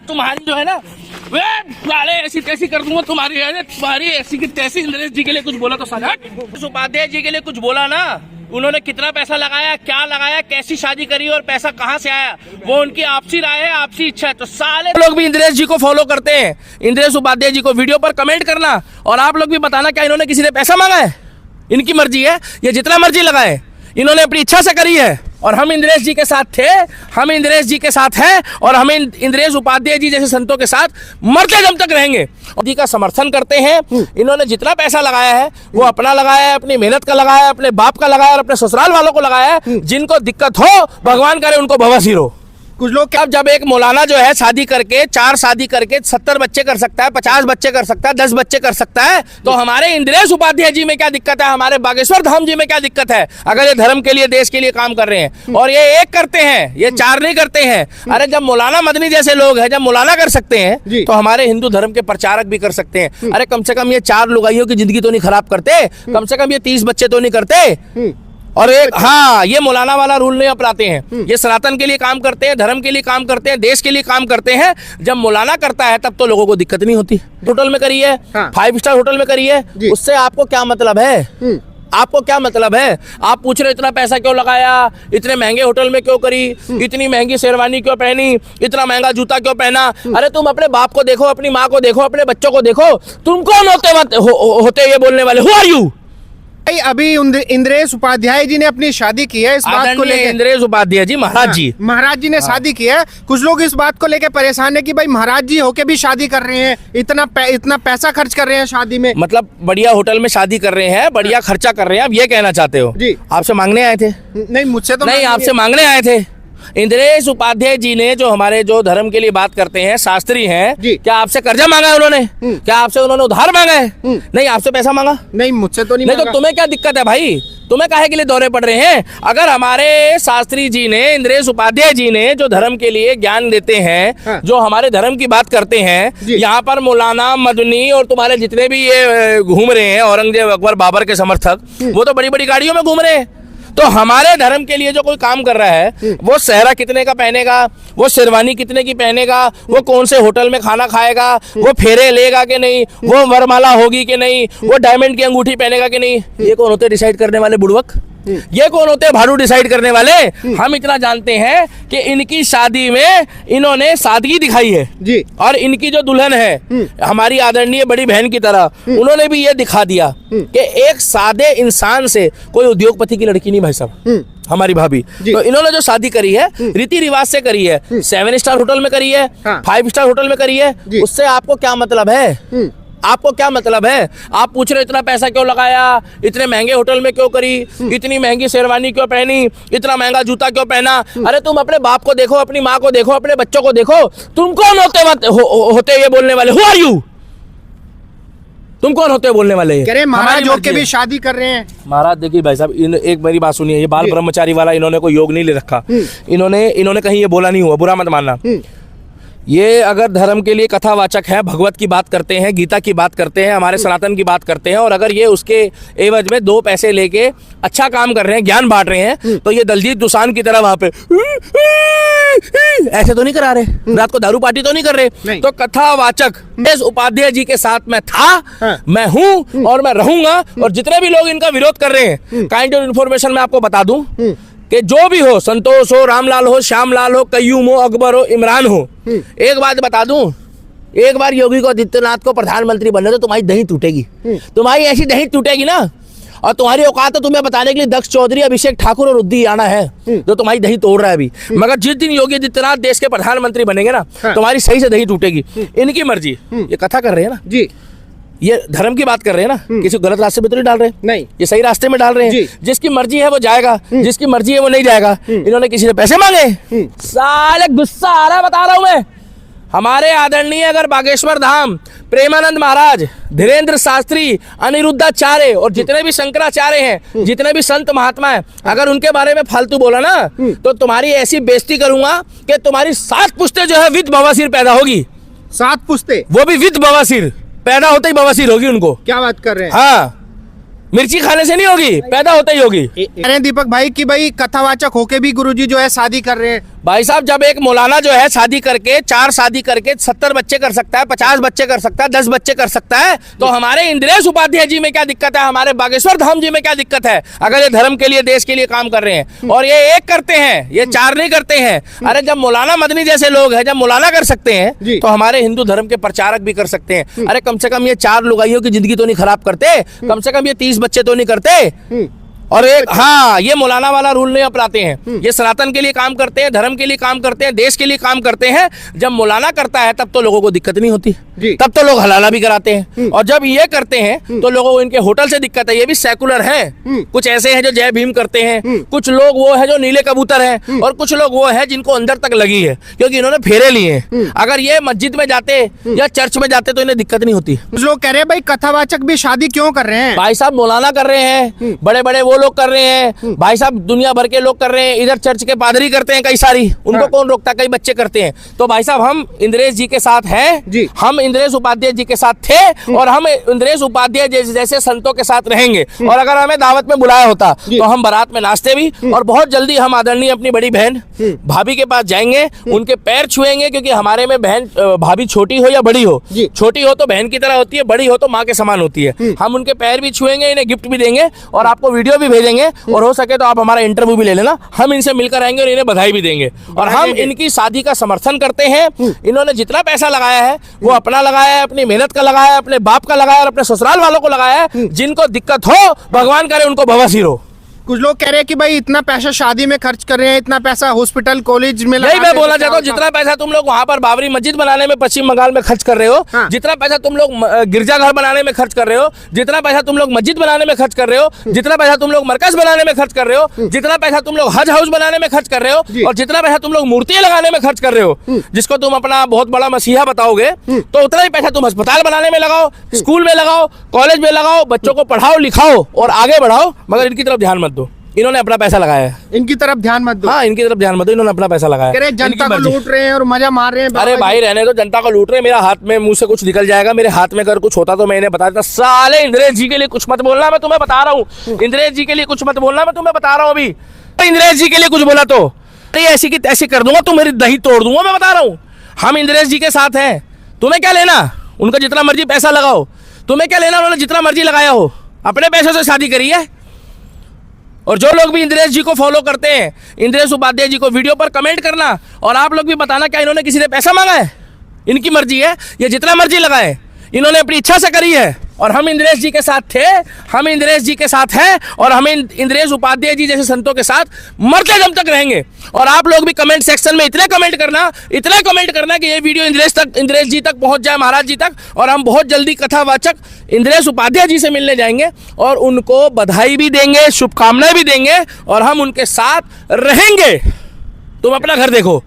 तुम्हारी जो है ना वे साले ऐसी तैसी कर दूंगा तुम्हारी ऐसी की तैसी। इंद्रेश जी के लिए कुछ बोला तो साला उपाध्याय जी के लिए कुछ बोला ना, उन्होंने कितना पैसा लगाया, क्या लगाया, कैसी शादी करी और पैसा कहाँ से आया, वो उनकी आपसी राय है, आपसी इच्छा है। तो साले लोग भी इंद्रेश जी को फॉलो करते हैं, इंद्रेश उपाध्याय जी को। वीडियो पर कमेंट करना और आप लोग भी बताना क्या इन्होंने किसी ने पैसा मांगा है? इनकी मर्जी है, ये जितना मर्जी लगाए, इन्होंने अपनी इच्छा से करी है। और हम इंद्रेश जी के साथ थे, हम इंद्रेश जी के साथ हैं और हम इंद्रेश उपाध्याय जी जैसे संतों के साथ मरते दम तक रहेंगे। मोदी का समर्थन करते हैं। इन्होंने जितना पैसा लगाया है वो अपना लगाया है, अपनी मेहनत का लगाया है, अपने बाप का लगाया और अपने ससुराल वालों को लगाया है। जिनको दिक्कत हो भगवान करे उनको बवासीर हो। कुछ लोग क्या, जब एक मौलाना जो है शादी करके 4 शादी करके 70 बच्चे कर सकता है, 50 बच्चे कर सकता है, 10 बच्चे कर सकता है, तो हमारे इंद्रेश उपाध्याय जी में क्या दिक्कत है? हमारे बागेश्वर धाम जी में क्या दिक्कत है? अगर ये धर्म के लिए, देश के लिए काम कर रहे हैं और ये एक करते हैं, ये 4 नहीं करते हैं। अरे जब मौलाना मदनी जैसे लोग हैं, जब मौलाना कर सकते हैं तो हमारे हिंदू धर्म के प्रचारक भी कर सकते हैं। अरे कम से कम ये 4 लुगाइयों की जिंदगी तो नहीं खराब करते, कम से कम ये 30 बच्चे तो नहीं करते। और एक हाँ, ये मौलाना वाला रूल नहीं अपनाते हैं। ये सनातन के लिए काम करते हैं, धर्म के लिए काम करते हैं, देश के लिए काम करते हैं। जब मौलाना करता है तब तो लोगों को दिक्कत नहीं होती। होटल में करी है, 5 स्टार होटल में करी है, उससे आपको क्या मतलब है? आपको क्या मतलब है? आप पूछ रहे इतना पैसा क्यों लगाया, इतने महंगे होटल में क्यों करी, इतनी महंगी शेरवानी क्यों पहनी, इतना महंगा जूता क्यों पहना? अरे तुम अपने बाप को देखो, अपनी माँ को देखो, अपने बच्चों को देखो। तुम कौन होते ये बोलने वाले? Who are you? अभी इंद्रेश उपाध्याय जी ने अपनी शादी की है, इस बात को लेकर इंद्रेश उपाध्याय जी महाराज जी ने शादी की है। कुछ लोग इस बात को लेकर परेशान है कि भाई महाराज जी होके भी शादी कर रहे हैं, इतना पैसा खर्च कर रहे हैं शादी में, मतलब बढ़िया होटल में शादी कर रहे हैं, बढ़िया खर्चा कर रहे हैं। आप ये कहना चाहते हो? जी। आपसे मांगने आए थे? नहीं, मुझसे तो नहीं, आपसे मांगने आए थे। इंद्रेश उपाध्याय जी ने जो हमारे जो धर्म के लिए बात करते हैं, शास्त्री हैं, क्या आपसे कर्जा मांगा है उन्होंने? क्या आपसे उन्होंने उधार मांगा है? नहीं, आपसे पैसा मांगा? नहीं, मुझसे तो नहीं। तो तुम्हें क्या दिक्कत है भाई? तुम्हें काहे के लिए दौरे पड़ रहे हैं? अगर हमारे शास्त्री जी ने, इंद्रेश उपाध्याय जी ने जो धर्म के लिए ज्ञान देते हैं, जो हमारे धर्म की बात करते हैं, यहाँ पर मौलाना मदनी और तुम्हारे जितने भी ये घूम रहे हैं औरंगजेब अकबर बाबर के समर्थक, वो तो बड़ी बड़ी गाड़ियों में घूम रहे हैं। तो हमारे धर्म के लिए जो कोई काम कर रहा है, वो सहरा कितने का पहनेगा, वो शेरवानी कितने की पहनेगा, वो कौन से होटल में खाना खाएगा, वो फेरे लेगा कि नहीं, वो वरमाला होगी कि नहीं, वो डायमंड की अंगूठी पहनेगा कि नहीं, ये कौन होते डिसाइड करने वाले बुड़वक? ये कौन होते हैं भाड़ू डिसाइड करने वाले? हम इतना जानते हैं कि इनकी शादी में इन्होंने सादगी दिखाई है जी। और इनकी जो दुल्हन है हमारी आदरणीय बड़ी बहन की तरह, उन्होंने भी ये दिखा दिया कि एक सादे इंसान से कोई उद्योगपति की लड़की नहीं भाई साहब, हमारी भाभी। तो इन्होंने जो शादी करी है रीति रिवाज से करी है, 7 स्टार होटल में करी है, 5 स्टार होटल में करी है। उससे आपको क्या मतलब है? आपको क्या मतलब है? आप पूछ रहे इतना पैसा क्यों लगाया, इतने महंगे होटल में क्यों करी, इतनी महंगी शेरवानी क्यों पहनी, इतना महंगा जूता क्यों पहना? अरे तुम अपने बाप को देखो, अपनी माँ को देखो, अपने बच्चों को देखो। तुम कौन होते ये बोलने वाले? Who are you? तुम कौन होते बोलने वाले? कह रहे महाराज होके भी शादी कर रहे हैं। महाराज देखिए भाई साहब, एक मेरी बात सुनिए, ये बाल ब्रह्मचारी वाला इन्होंने कोई योग नहीं ले रखा। इन्होंने कहीं ये बोला नहीं हुआ, बुरा मत मानना। ये अगर धर्म के लिए कथावाचक है, भगवत की बात करते हैं, गीता की बात करते हैं, हमारे सनातन की बात करते हैं, और अगर ये उसके एवज में 2 पैसे लेके अच्छा काम कर रहे हैं, ज्ञान बांट रहे हैं, तो ये दलजीत दोसांझ की तरह वहां पे ऐसे तो नहीं करा रहे, रात को दारू पार्टी तो नहीं कर रहे। तो कथावाचक इस उपाध्याय जी के साथ मैं था, मैं हूं और मैं रहूंगा। और जितने भी लोग इनका विरोध कर रहे हैं, काइंड ऑफ इन्फॉर्मेशन मैं आपको बता दूं कि जो भी हो, संतोष हो, रामलाल हो, श्यामलाल हो, कय्यूम हो, अकबर हो, इमरान हो, एक बात बता दूं, एक बार योगी को, आदित्यनाथ को प्रधानमंत्री बनने तो तुम्हारी दही टूटेगी, तुम्हारी ऐसी दही टूटेगी ना। और तुम्हारी औकात तो तुम्हें बताने के लिए दक्ष चौधरी, अभिषेक ठाकुर और उद्दीयाना है जो तुम्हारी दही तोड़ रहा है अभी। मगर जिस दिन योगी आदित्यनाथ देश के प्रधानमंत्री बनेंगे ना, तुम्हारी सही से दही टूटेगी। इनकी मर्जी, ये कथा कर रहे हैं ना जी, ये धर्म की बात कर रहे हैं ना, किसी गलत रास्ते में तो नहीं डाल रहे, नहीं, ये सही रास्ते में डाल रहे हैं। जिसकी मर्जी है वो जाएगा, जिसकी मर्जी है वो नहीं जाएगा। इन्होंने किसी से पैसे मांगे? साले गुस्सा आ रहा है, बता रहा हूं मैं। हमारे आदरणीय अगर बागेश्वर धाम प्रेमानंद महाराज, धीरेन्द्र शास्त्री, अनिरुद्धाचार्य और जितने भी शंकराचार्य हैं, जितने भी संत महात्मा हैं, अगर उनके बारे में फालतू बोला ना तो तुम्हारी ऐसी बेइज्जती करूंगा कि तुम्हारी 7 पुश्ते जो है विद बवासीर पैदा होगी। 7 पुश्ते? वो भी विद बवासीर, पैदा होते ही बवासीर होगी उनको। क्या बात कर रहे हैं? हाँ, मिर्ची खाने से नहीं होगी, पैदा होते ही होगी। दीपक भाई कि भाई कथावाचक होके भी गुरुजी जो है शादी कर रहे हैं, भाई साहब, जब एक मौलाना जो है शादी करके 4 शादी करके 70 बच्चे कर सकता है, 50 बच्चे कर सकता है, 10 बच्चे कर सकता है, तो हमारे इंद्रेश उपाध्याय जी में क्या दिक्कत है, हमारे बागेश्वर धाम जी में क्या दिक्कत है? अगर ये धर्म के लिए, देश के लिए काम कर रहे हैं और ये एक करते हैं, ये 4 नहीं करते हैं। अरे जब मौलाना मदनी जैसे लोग हैं, जब मौलाना कर सकते हैं तो हमारे हिंदू धर्म के प्रचारक भी कर सकते हैं। अरे कम से कम ये 4 लुगाइयों की जिंदगी तो नहीं खराब करते, कम से कम ये 30 बच्चे तो नहीं करते। और एक हाँ, ये मौलाना वाला रूल नहीं अपनाते हैं। ये सनातन के लिए काम करते हैं, धर्म के लिए काम करते हैं, देश के लिए काम करते हैं। जब मौलाना करता है तब तो लोगों को दिक्कत नहीं होती, तब तो लोग हलाला भी कराते हैं। और जब ये करते हैं तो लोगों को इनके होटल से दिक्कत है। ये भी सेकुलर हैं, कुछ ऐसे हैं जो जय भीम करते हैं, कुछ लोग वो है जो नीले कबूतर हैं, और कुछ लोग वो है जिनको अंदर तक लगी है, क्योंकि इन्होंने फेरे लिए हैं। अगर ये मस्जिद में जाते या चर्च में जाते तो इन्हें दिक्कत नहीं होती। कुछ लोग कह रहे हैं भाई कथावाचक भी शादी क्यों कर रहे हैं? भाई साहब, मौलाना कर रहे हैं, बड़े बड़े वो लोग कर रहे हैं, भाई साहब दुनिया भर के लोग कर रहे हैं, इधर चर्च के पादरी करते हैं कई सारी, उनको कौन रोकता, कई बच्चे करते हैं। तो भाई साहब, हम इंद्रेश जी के साथ हैं, हम इंद्रेश उपाध्याय जी के साथ थे और हम इंद्रेश उपाध्याय जैसे संतों के साथ रहेंगे। और अगर हमें दावत में बुलाया होता तो हम बारात में नाचते भी, और बहुत जल्दी हम आदरणीय अपनी बड़ी बहन भाभी के पास जाएंगे, उनके पैर छुएंगे, क्योंकि हमारे में बहन भाभी छोटी हो या बड़ी हो, छोटी हो तो बहन की तरह होती है, बड़ी हो तो माँ के समान होती है। हम उनके पैर भी छुएंगे, इन्हें गिफ्ट भी देंगे और आपको वीडियो भी भेजेंगे, और हो सके तो आप हमारा इंटरव्यू भी ले लेना, हम इनसे मिलकर आएंगे और इन्हें बधाई भी देंगे। और हम इनकी शादी का समर्थन करते हैं। इन्होंने जितना पैसा लगाया है वो अपना लगाया है, अपनी मेहनत का लगाया है, अपने बाप का लगाया है और अपने ससुराल वालों को लगाया है। जिनको दिक्कत हो भगवान करे उनको बवासीर हो। कुछ लोग कह रहे हैं कि भाई इतना पैसा शादी में खर्च कर रहे हैं, इतना पैसा हॉस्पिटल कॉलेज में नहीं, मैं बोलना चाहता हूँ, जितना पैसा तुम लोग वहाँ पर बाबरी मस्जिद बनाने में पश्चिम बंगाल में खर्च कर रहे हो, जितना पैसा तुम लोग गिरजाघर बनाने में खर्च कर रहे हो, जितना पैसा तुम लोग मस्जिद बनाने में खर्च कर रहे हो, जितना पैसा तुम लोग मरकज बनाने में खर्च कर रहे हो, जितना पैसा तुम लोग हज हाउस बनाने में खर्च कर रहे हो, और जितना पैसा तुम लोग मूर्तियां लगाने में खर्च कर रहे हो, जिसको तुम अपना बहुत बड़ा मसीहा बताओगे, तो उतना ही पैसा तुम अस्पताल बनाने में लगाओ, स्कूल में लगाओ, कॉलेज में लगाओ, बच्चों को पढ़ाओ लिखाओ और आगे बढ़ाओ, मगर इनकी तरफ ध्यान मत दो। इन्होंने अपना पैसा लगाया है, इनकी तरफ ध्यान मत दो। हाँ, इनकी तरफ ध्यान मत दो, इन्होंने अपना पैसा लगाया है। जनता को लूट रहे हैं और मजा मार रहे हैं। अरे भाई रहने दो, जनता को लूट रहे हैं। मेरा हाथ में मुंह से कुछ निकल जाएगा, मेरे हाथ में अगर कुछ होता तो मैं इन्हें बता देता। साले इंद्रेश जी के लिए कुछ मत बोलना, मैं तुम्हें बता रहा हूँ। इंद्रेश जी के लिए कुछ मत बोलना, मैं तुम्हें बता रहा हूँ। अभी इंद्रेश जी के लिए कुछ बोला तो ऐसी की तैसी कर दूंगा, तुम मेरी दही तोड़ दूंगा, मैं बता रहा हूँ। हम इंद्रेश जी के साथ हैं, तुम्हें क्या लेना? उनका जितना मर्जी पैसा लगाओ, तुम्हें क्या लेना? उन्होंने जितना मर्जी लगाया हो, अपने पैसों से शादी करी है। और जो लोग भी इंद्रेश जी को फॉलो करते हैं, इंद्रेश उपाध्याय जी को, वीडियो पर कमेंट करना और आप लोग भी बताना क्या इन्होंने किसी ने पैसा मांगा है? इनकी मर्जी है, ये जितना मर्जी लगाए, इन्होंने अपनी इच्छा से करी है। और हम इंद्रेश जी के साथ थे, हम इंद्रेश जी के साथ हैं और हम इंद्रेश उपाध्याय जी जैसे संतों के साथ मरते दम तक रहेंगे। और आप लोग भी कमेंट सेक्शन में इतने कमेंट करना कि ये वीडियो इंद्रेश जी तक पहुंच जाए, महाराज जी तक। और हम बहुत जल्दी कथावाचक इंद्रेश उपाध्याय जी से मिलने जाएंगे और उनको बधाई भी देंगे, शुभकामनाएं भी देंगे और हम उनके साथ रहेंगे। तुम अपना घर देखो।